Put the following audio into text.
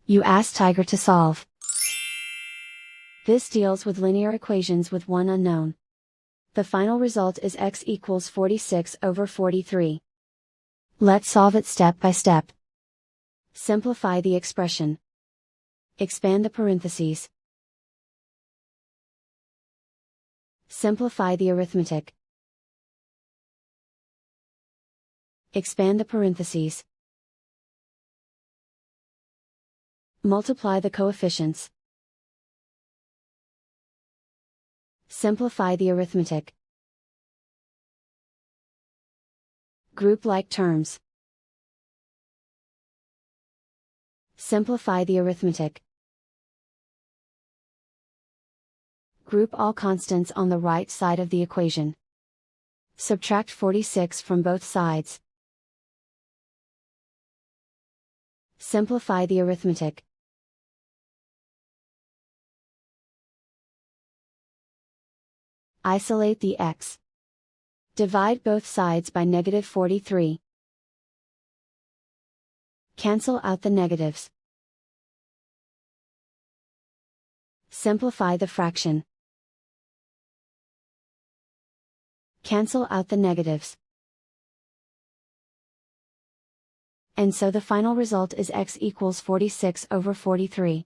You ask Tiger to solve. This deals with linear equations with one unknown. The final result is x equals 46 over 43. Let's solve it step by step. Simplify the expression. Expand the parentheses. Simplify the arithmetic. Expand the parentheses. Multiply the coefficients. Simplify the arithmetic. Group like terms. Simplify the arithmetic. Group all constants on the right side of the equation. Subtract 46 from both sides. Simplify the arithmetic. Isolate the x. Divide both sides by -43. Cancel out the negatives. Simplify the fraction. Cancel out the negatives. And so the final result is x equals 46 over 43.